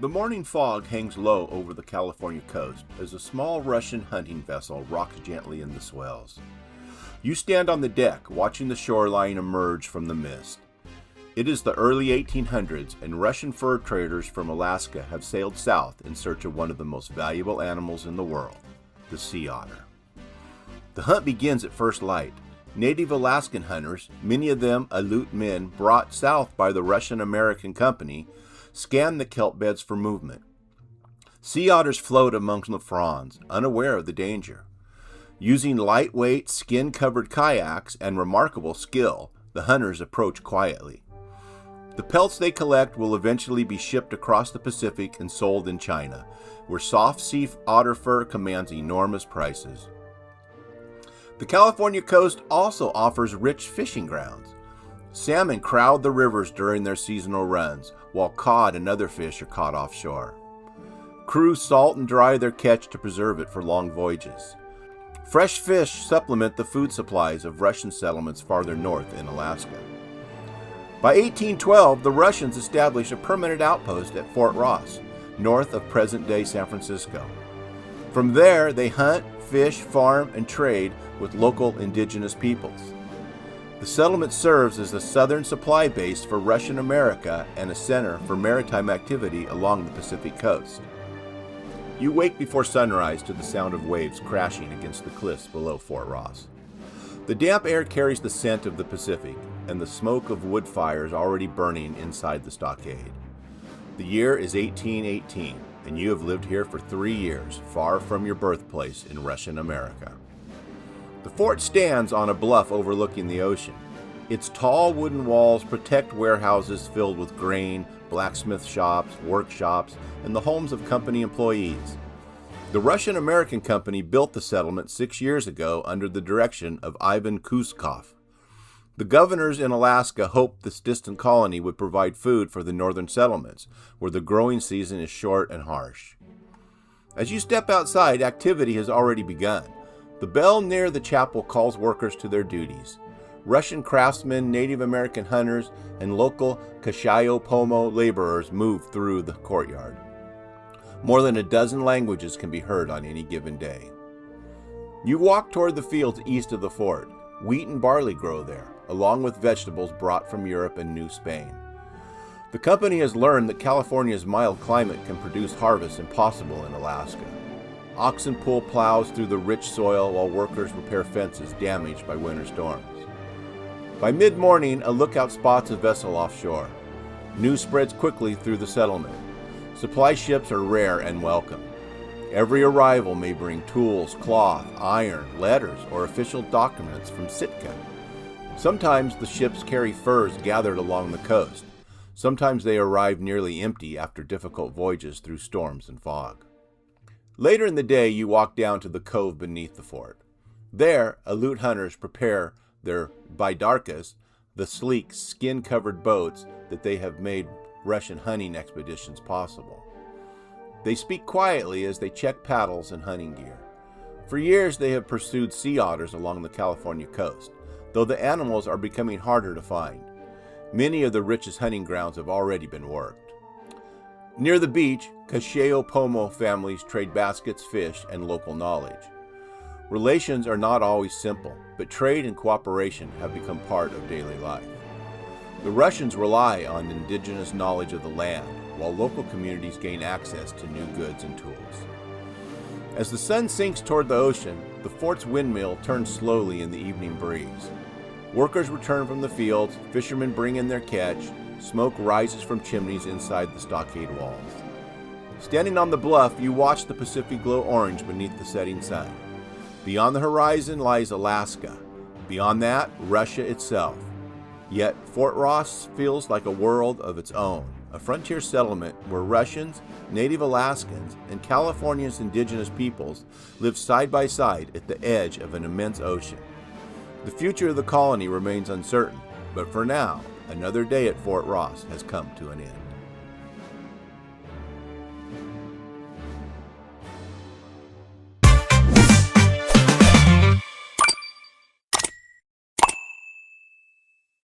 The morning fog hangs low over the California coast as a small Russian hunting vessel rocks gently in the swells. You stand on the deck watching the shoreline emerge from the mist. It is the early 1800s and Russian fur traders from Alaska have sailed south in search of one of the most valuable animals in the world, the sea otter. The hunt begins at first light. Native Alaskan hunters, many of them Aleut men brought south by the Russian-American Company, scan the kelp beds for movement. Sea otters float among the fronds, unaware of the danger. Using lightweight, skin-covered kayaks and remarkable skill, the hunters approach quietly. The pelts they collect will eventually be shipped across the Pacific and sold in China, where soft sea otter fur commands enormous prices. The California coast also offers rich fishing grounds. Salmon crowd the rivers during their seasonal runs, while cod and other fish are caught offshore. Crews salt and dry their catch to preserve it for long voyages. Fresh fish supplement the food supplies of Russian settlements farther north in Alaska. By 1812, the Russians established a permanent outpost at Fort Ross, north of present-day San Francisco. From there, they hunt, fish, farm, and trade with local indigenous peoples. The settlement serves as the southern supply base for Russian America and a center for maritime activity along the Pacific coast. You wake before sunrise to the sound of waves crashing against the cliffs below Fort Ross. The damp air carries the scent of the Pacific and the smoke of wood fires already burning inside the stockade. The year is 1818, and you have lived here for 3 years, far from your birthplace in Russian America. The fort stands on a bluff overlooking the ocean. Its tall wooden walls protect warehouses filled with grain, blacksmith shops, workshops, and the homes of company employees. The Russian-American Company built the settlement 6 years ago under the direction of Ivan Kuskov. The governors in Alaska hoped this distant colony would provide food for the northern settlements, where the growing season is short and harsh. As you step outside, activity has already begun. The bell near the chapel calls workers to their duties. Russian craftsmen, Native American hunters, and local Kashayo-Pomo laborers move through the courtyard. More than a dozen languages can be heard on any given day. You walk toward the fields east of the fort. Wheat and barley grow there, along with vegetables brought from Europe and New Spain. The company has learned that California's mild climate can produce harvests impossible in Alaska. Oxen pull plows through the rich soil while workers repair fences damaged by winter storms. By mid-morning, a lookout spots a vessel offshore. News spreads quickly through the settlement. Supply ships are rare and welcome. Every arrival may bring tools, cloth, iron, letters, or official documents from Sitka. Sometimes the ships carry furs gathered along the coast. Sometimes they arrive nearly empty after difficult voyages through storms and fog. Later in the day, you walk down to the cove beneath the fort. There, Aleut hunters prepare their baidarkas, the sleek, skin-covered boats that they have made Russian hunting expeditions possible. They speak quietly as they check paddles and hunting gear. For years, they have pursued sea otters along the California coast, though the animals are becoming harder to find. Many of the richest hunting grounds have already been worked. Near the beach, Kashayo-Pomo families trade baskets, fish, and local knowledge. Relations are not always simple, but trade and cooperation have become part of daily life. The Russians rely on indigenous knowledge of the land, while local communities gain access to new goods and tools. As the sun sinks toward the ocean, the fort's windmill turns slowly in the evening breeze. Workers return from the fields, fishermen bring in their catch, smoke rises from chimneys inside the stockade walls. Standing on the bluff, you watch the Pacific glow orange beneath the setting sun. Beyond the horizon lies Alaska. Beyond that, Russia itself. Yet, Fort Ross feels like a world of its own, a frontier settlement where Russians, Native Alaskans, and California's indigenous peoples live side by side at the edge of an immense ocean. The future of the colony remains uncertain, but for now, another day at Fort Ross has come to an end.